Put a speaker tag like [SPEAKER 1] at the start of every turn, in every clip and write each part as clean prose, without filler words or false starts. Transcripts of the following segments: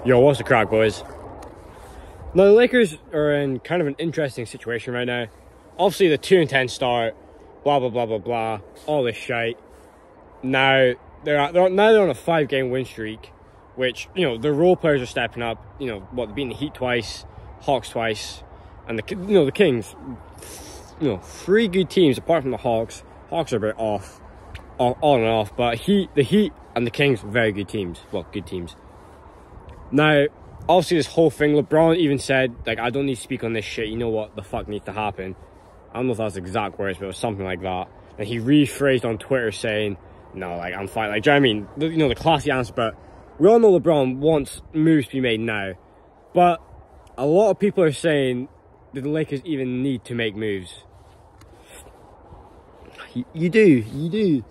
[SPEAKER 1] Yo, what's the crack, boys? Now, the Lakers are in kind of an interesting situation right now. Obviously, the 2-10 start, blah, blah, blah, blah, blah, all this shite. Now, they're on a 5-game win streak, which, you know, the role players are stepping up. You know, what, they're beating the Heat twice, Hawks twice, and the Kings. You know, 3 good teams apart from the Hawks. Hawks are a bit off, on and off, but the Heat and the Kings, very good teams. Well, good teams. Now, obviously this whole thing, LeBron even said, like, I don't need to speak on this shit, you know what the fuck needs to happen. I don't know if that's the exact words, but it was something like that. And he rephrased on Twitter saying, no, like, I'm fine. Like, do you know what I mean? You know, the classy answer, but we all know LeBron wants moves to be made now. But a lot of people are saying that the Lakers even need to make moves. You do.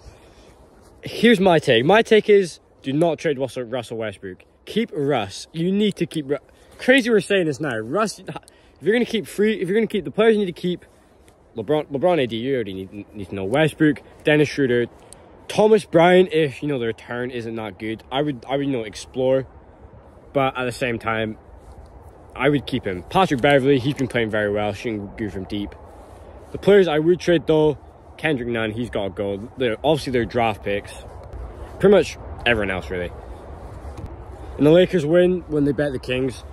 [SPEAKER 1] Here's my take. My take is, do not trade Russell Westbrook. Keep Russ. You need to keep Russ. Crazy we're saying this now. Russ, if you're going to keep the players, you need to keep LeBron, AD, you already need to know Westbrook, Dennis Schroeder, Thomas Bryant, if, you know, the return isn't that good. I would, you know, explore. But at the same time, I would keep him. Patrick Beverley, he's been playing very well, shooting good from deep. The players I would trade, though, Kendrick Nunn, he's got to go. Obviously, they're draft picks. Pretty much everyone else, really. And the Lakers win when they bet the Kings.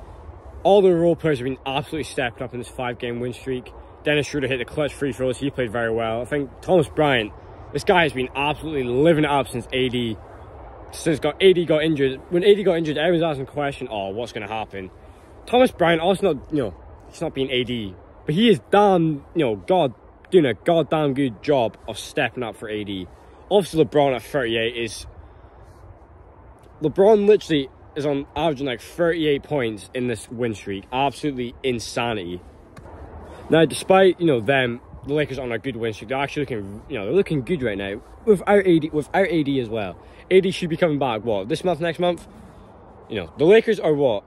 [SPEAKER 1] All the role players have been absolutely stepping up in this 5-game win streak. Dennis Schroeder hit the clutch free throws. He played very well. I think Thomas Bryant, this guy has been absolutely living it up since AD got injured. When AD got injured, everyone's asking the question, oh, what's going to happen? Thomas Bryant, also not, you know, he's not being AD, but he is doing a goddamn good job of stepping up for AD. Obviously, LeBron at 38 is... LeBron literally is on averaging like 38 points in this win streak. Absolutely insanity. Now, despite, you know, the Lakers on a good win streak, they're actually looking, you know, they're looking good right now. Without AD as well. AD should be coming back, what, this month, next month? You know, the Lakers are, what,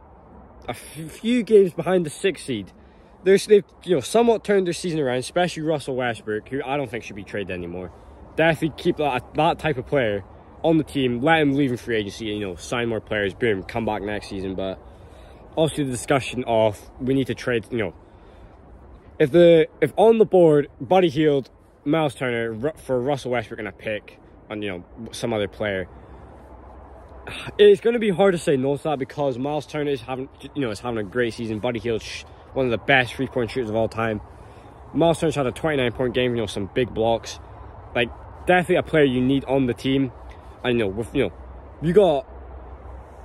[SPEAKER 1] a few games behind the 6th seed. They've, you know, somewhat turned their season around, especially Russell Westbrook, who I don't think should be traded anymore. Definitely keep that type of player on the team, let him leave in free agency, you know, sign more players, boom, come back next season. But also the discussion of we need to trade, you know, if on the board, Buddy Hield, Miles Turner for Russell Westbrook and a pick on, you know, some other player, it's going to be hard to say no to that because Miles Turner is having a great season. Buddy Hield, one of the best 3-point shooters of all time. Miles Turner's had a 29-point game, you know, some big blocks. Like, definitely a player you need on the team. And, you know, you got,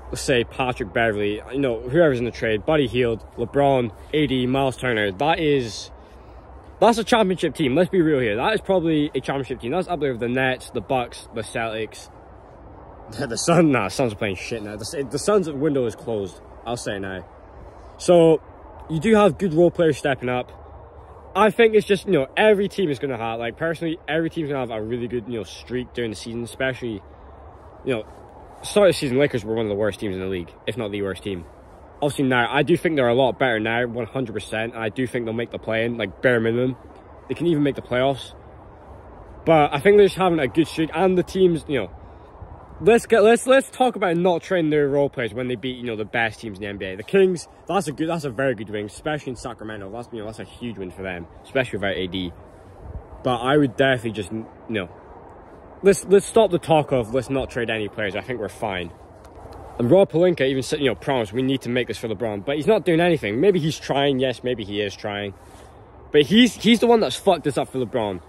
[SPEAKER 1] let's say, Patrick Beverley, you know, whoever's in the trade, Buddy Hield, LeBron, AD, Miles Turner. That's a championship team. Let's be real here. That is probably a championship team. That's up there with the Nets, the Bucks, the Celtics. The Suns are playing shit now. The Suns' window is closed. I'll say now. So, you do have good role players stepping up. I think it's just, you know, every team is going to have, like, personally, every team's going to have a really good, you know, streak during the season, especially, you know, start of the season, Lakers were one of the worst teams in the league, if not the worst team. Obviously now, I do think they're a lot better now, 100%, and I do think they'll make the play-in, like, bare minimum. They can even make the playoffs. But I think they're just having a good streak, and the teams, you know, let's talk about not trading their role players when they beat, you know, the best teams in the NBA. The Kings, that's a very good win, especially in Sacramento. That's, you know, that's a huge win for them, especially without AD. But I would definitely just, you know, let's stop the talk of let's not trade any players. I think we're fine. And Rob Pelinka even said, you know, promised we need to make this for LeBron, but he's not doing anything. Maybe he's trying. Yes, maybe he is trying. But he's the one that's fucked this up for LeBron.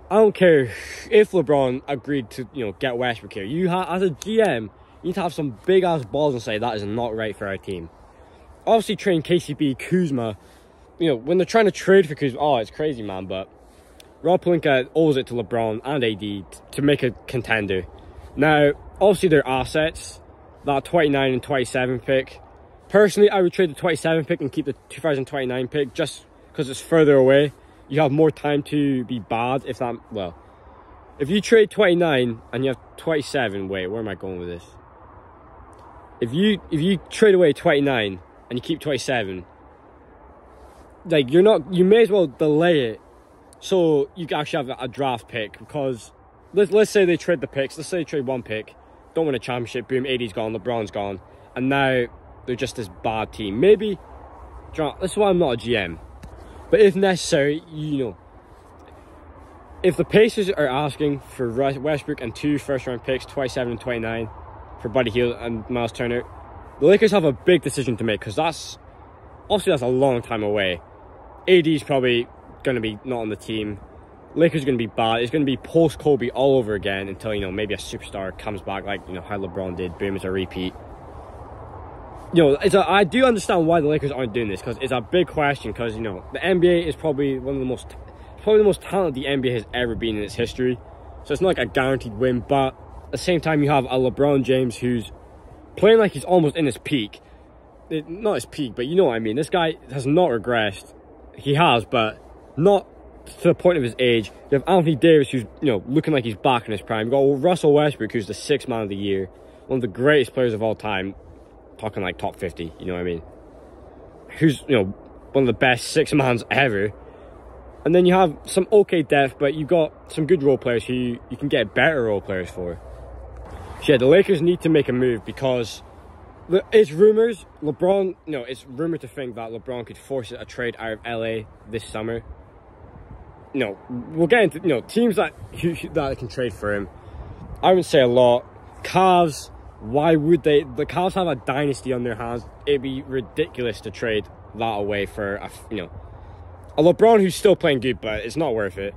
[SPEAKER 1] I don't care if LeBron agreed to, you know, get Westbrook here. You have, as a GM, you need to have some big ass balls and say that is not right for our team. Obviously, trading KCP, Kuzma, you know, when they're trying to trade for Kuzma, oh, it's crazy, man. But Rob Pelinka owes it to LeBron and AD to make a contender. Now, obviously, their assets, that 29 and 27 pick. Personally, I would trade the 27 pick and keep the 2029 pick just because it's further away. You have more time to be bad if that, well, if you trade 29 and you have 27, wait, where am I going with this? If you trade away 29 and you keep 27, like, you may as well delay it so you can actually have a draft pick, because let's say they trade the picks, let's say they trade one pick, don't win a championship, boom, AD's gone, LeBron's gone, and now they're just this bad team. Maybe, John, this is why I'm not a GM. But if necessary, you know, if the Pacers are asking for Westbrook and 2 first-round picks, 27 and 29, for Buddy Hield and Miles Turner, the Lakers have a big decision to make, because that's a long time away. AD's probably going to be not on the team. Lakers are going to be bad. It's going to be post-Kobe all over again until, you know, maybe a superstar comes back, like, you know, how LeBron did. Boom, it's a repeat. You know, I do understand why the Lakers aren't doing this, because it's a big question, because, you know, the NBA is probably the most talented the NBA has ever been in its history. So it's not like a guaranteed win, but at the same time, you have a LeBron James who's playing like he's almost in his peak. Not his peak, but you know what I mean. This guy has not regressed. He has, but not to the point of his age. You have Anthony Davis, who's, you know, looking like he's back in his prime. You've got Russell Westbrook, who's the 6th man of the year. One of the greatest players of all time. Talking like top 50, you know what I mean? Who's, you know, one of the best 6 mans ever. And then you have some okay depth, but you've got some good role players who you can get better role players for. So yeah, the Lakers need to make a move, because it's rumors, LeBron, you know, it's rumored to think that LeBron could force a trade out of LA this summer. You know, we'll get into, you know, teams that can trade for him. I wouldn't say a lot. Cavs, why would they? The Cavs have a dynasty on their hands. It'd be ridiculous to trade that away for a, you know, a LeBron who's still playing good, but it's not worth it.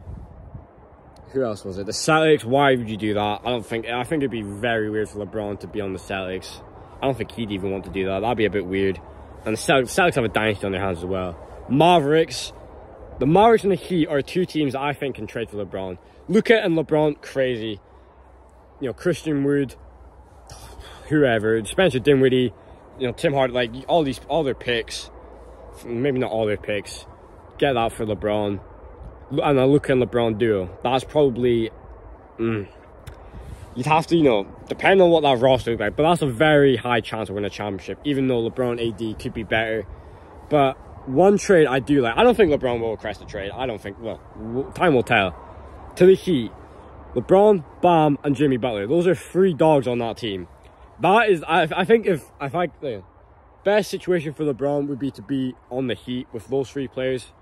[SPEAKER 1] Who else was it? The Celtics. Why would you do that? I think it'd be very weird for LeBron to be on the Celtics. I don't think he'd even want to do that. That'd be a bit weird. And the Celtics have a dynasty on their hands as well. Mavericks. The Mavericks and the Heat are 2 teams that I think can trade for LeBron. Luka and LeBron, crazy. You know, Christian Wood, whoever, Spencer Dinwiddie, you know, Tim Hardaway, like all their picks, maybe not all their picks, get that for LeBron, and a Luka and LeBron duo. That's probably, you'd have to, you know, depend on what that roster looks like, but that's a very high chance of winning a championship, even though LeBron AD could be better. But one trade I do like, I don't think LeBron will request a trade. I don't think, well, time will tell. To the Heat, LeBron, Bam, and Jimmy Butler. Those are 3 dogs on that team. That is, I think if the best situation for LeBron would be to be on the Heat with those 3 players.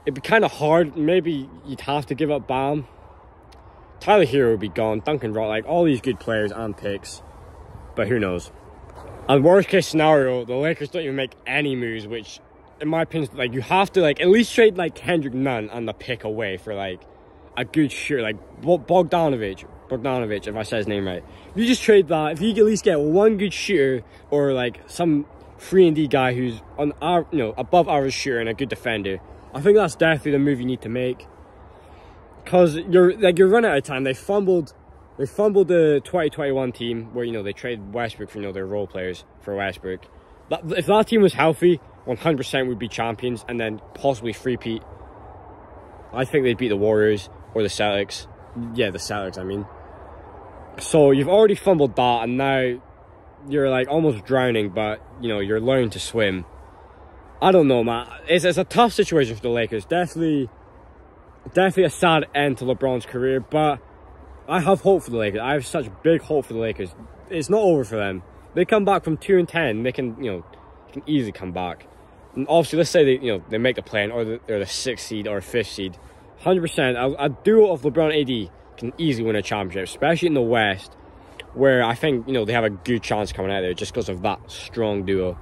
[SPEAKER 1] It'd be kind of hard. Maybe you'd have to give up Bam. Tyler Hero would be gone. Duncan Rock, like all these good players and picks. But who knows? And worst case scenario, the Lakers don't even make any moves, which, in my opinion, like, you have to, like, at least trade, like, Kendrick Nunn and the pick away for, like, a good shooter, like Bogdanovic, if I said his name right. If you just trade that, if you at least get one good shooter, or, like, some 3-and-D guy who's on, you know, above average shooter and a good defender, I think that's definitely the move you need to make. Because you're running out of time. They fumbled the 2021 team where, you know, they traded Westbrook for, you know, their role players for Westbrook. If that team was healthy, 100% would be champions and then possibly three-peat. I think they'd beat the Warriors or the Celtics. Yeah, the Celtics, I mean. So you've already fumbled that, and now you're, like, almost drowning, but, you know, you're learning to swim. I don't know, man. It's a tough situation for the Lakers. Definitely a sad end to LeBron's career, but I have hope for the Lakers. I have such big hope for the Lakers. It's not over for them. They come back from 2-10. They can, you know, can easily come back. And obviously, let's say they make the play-in, or they're the 6th seed or 5th seed. 100%, a duo of LeBron and AD can easily win a championship, especially in the West, where I think, you know, they have a good chance coming out there just because of that strong duo.